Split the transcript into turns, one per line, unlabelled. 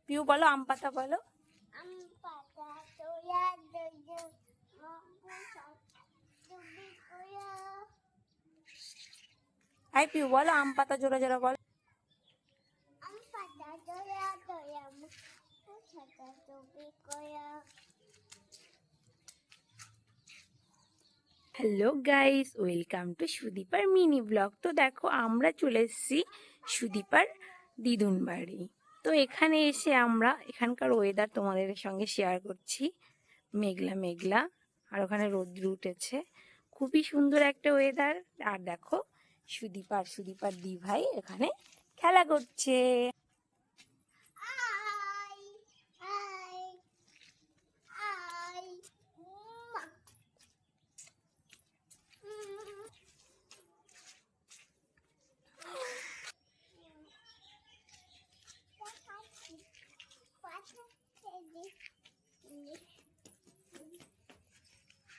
পিউ বলো, আম পাতা বলো। আই পিউ বলো, আম পাতা জোরে জোরে বলো। হ্যালো গাইস, ওয়েলকাম টু সুদীপার মিনি ব্লগ। তো দেখো আমরা চলে এসেছি সুদীপার দিদুন বাড়ি। তো এখানে এসে আমরা এখানকার ওয়েদার তোমাদের সঙ্গে শেয়ার করছি। মেঘলা মেঘলা, আর ওখানে রোদ্র উঠেছে, খুবই সুন্দর একটা ওয়েদার। আর দেখো সুদীপার দি ভাই এখানে খেলা করছে।